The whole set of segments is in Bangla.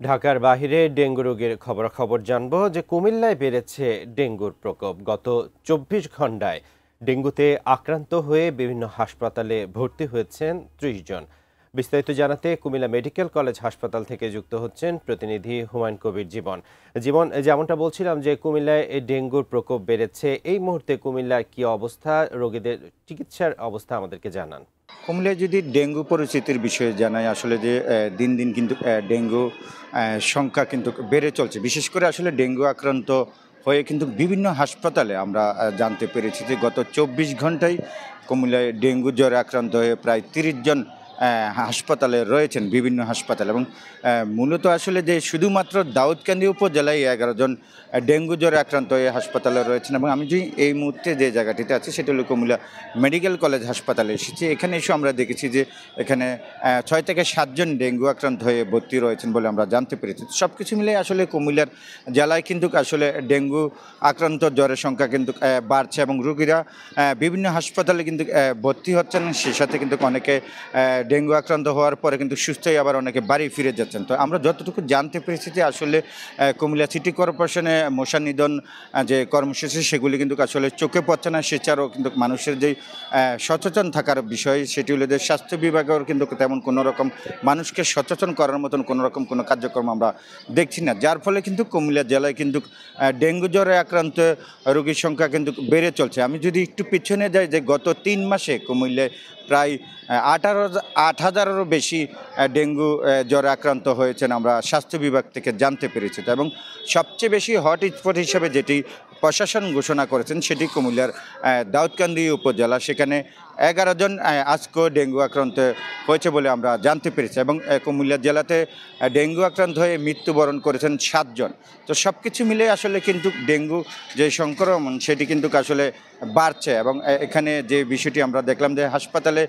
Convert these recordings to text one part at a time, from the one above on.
ঢাকার বাহিরে ডেঙ্গু রোগের খবরাখবর জানবো যে কুমিল্লায় বেড়েছে ডেঙ্গুর প্রকোপ। গত ২৪ ঘন্টায় ডেঙ্গুতে আক্রান্ত হয়ে বিভিন্ন হাসপাতালে ভর্তি হয়েছেন ৩০ জন। বিস্তারিত জানাতে কুমিল্লা মেডিকেল কলেজ হাসপাতাল থেকে যুক্ত হচ্ছেন প্রতিনিধি হুমায়ুন কবির জীবন। জীবন, যেমনটা বলছিলাম যে কুমিল্লায় ডেঙ্গুর প্রকোপ বেড়েছে, এই মুহূর্তে কুমিল্লার কি অবস্থা, রোগীদের চিকিৎসার অবস্থা আমাদেরকে জানান। কুমিল্লায় যদি ডেঙ্গু পরিস্থিতির বিষয়ে জানাই, আসলে যে দিন দিন কিন্তু ডেঙ্গু সংখ্যা কিন্তু বেড়ে চলছে। বিশেষ করে আসলে ডেঙ্গু আক্রান্ত হয়ে কিন্তু বিভিন্ন হাসপাতালে আমরা জানতে পেরেছি যে গত ২৪ ঘন্টায় কুমিল্লায় ডেঙ্গু জ্বরে আক্রান্ত হয়ে প্রায় ৩০ জন হাসপাতালে রয়েছেন, বিভিন্ন হাসপাতালে। এবং মূলত আসলে যে শুধুমাত্র দাউদকান্দি উপজেলায় ১১ জন ডেঙ্গু জ্বরে আক্রান্ত হয়ে হাসপাতালে রয়েছেন। এবং আমি যে এই মুহূর্তে যে জায়গাটিতে আছি সেটা হলো কুমিল্লা মেডিকেল কলেজ হাসপাতালে এসেছি। এখানে এসে আমরা দেখেছি যে এখানে ৬ থেকে ৭ জন ডেঙ্গু আক্রান্ত হয়ে ভর্তি রয়েছেন বলে আমরা জানতে পেরেছি। সব কিছু মিলে আসলে কুমিল্লার জেলায় কিন্তু আসলে ডেঙ্গু আক্রান্ত জ্বরের সংখ্যা কিন্তু বাড়ছে এবং রোগীরা বিভিন্ন হাসপাতালে কিন্তু ভর্তি হচ্ছেন। সে সাথে কিন্তু অনেকে ডেঙ্গু আক্রান্ত হওয়ার পরে কিন্তু সুস্থ হয়ে আবার অনেকে বাড়ি ফিরে যাচ্ছেন। তো আমরা যতটুকু জানতে পেরেছি যে আসলে কুমিল্লা সিটি কর্পোরেশনে মশা নিধন যে কর্মসূচি সেগুলি কিন্তু আসলে চোখে পড়ছে না। সেছাড়াও কিন্তু মানুষের যেই সচেতন থাকার বিষয় সেটি হলো যে স্বাস্থ্য বিভাগের কিন্তু তেমন কোনো রকম মানুষকে সচেতন করার মতন কোনো রকম কোনো কার্যক্রম আমরা দেখছি না, যার ফলে কিন্তু কুমিল্লা জেলায় কিন্তু ডেঙ্গু জ্বরে আক্রান্ত রোগীর সংখ্যা কিন্তু বেড়ে চলছে। আমি যদি একটু পিছনে যাই, যে গত ৩ মাসে কুমিল্লায় প্রায় ৮,০০০-এরও বেশি ডেঙ্গু জ্বরে আক্রান্ত হয়েছেন আমরা স্বাস্থ্য বিভাগ থেকে জানতে পেরেছি। এবং সবচেয়ে বেশি হটস্পট হিসেবে যেটি প্রশাসন ঘোষণা করেছেন সেটি কুমিল্লার দাউদকান্দি উপজেলা। সেখানে ১১ জন আজকেও ডেঙ্গু আক্রান্ত হয়েছে বলে আমরা জানতে পেরেছি। এবং কুমিল্লা জেলাতে ডেঙ্গু আক্রান্ত হয়ে মৃত্যুবরণ করেছেন ৭ জন। তো সব কিছু মিলে আসলে কিন্তু ডেঙ্গু যে সংক্রমণ সেটি কিন্তু আসলে বাড়ছে। এবং এখানে যে বিষয়টি আমরা দেখলাম যে হাসপাতালে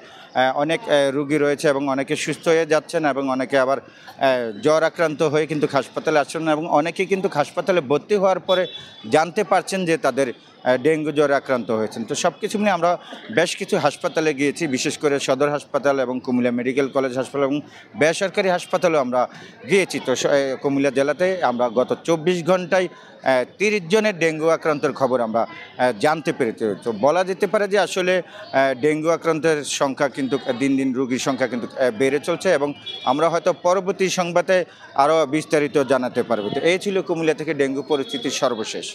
অনেক রোগী রয়েছে এবং অনেকে সুস্থ হয়ে যাচ্ছেন এবং অনেকে আবার জ্বর আক্রান্ত হয়ে কিন্তু হাসপাতালে আসছেন এবং অনেকে কিন্তু হাসপাতালে ভর্তি হওয়ার পরে জানতে পারছেন যে তাদের ডেঙ্গু জ্বরে আক্রান্ত হয়েছেন। তো সব কিছু নিয়ে আমরা বেশ কিছু হাসপাতালে গিয়েছি, বিশেষ করে সদর হাসপাতাল এবং কুমিল্লা মেডিকেল কলেজ হাসপাতাল এবং বেসরকারি হাসপাতালেও আমরা গিয়েছি। তো কুমিল্লা জেলাতে আমরা গত ২৪ ঘন্টায় ৩০ জনের ডেঙ্গু আক্রান্তের খবর আমরা জানতে পেরেছি। তো বলা যেতে পারে যে আসলে ডেঙ্গু আক্রান্তের সংখ্যা কিন্তু দিন দিন রোগীর সংখ্যা কিন্তু বেড়ে চলছে এবং আমরা হয়তো পরবর্তী সংবাদে আরও বিস্তারিত জানাতে পারবো। তো এই ছিল কুমিল্লা থেকে ডেঙ্গু পরিস্থিতির সর্বশেষ।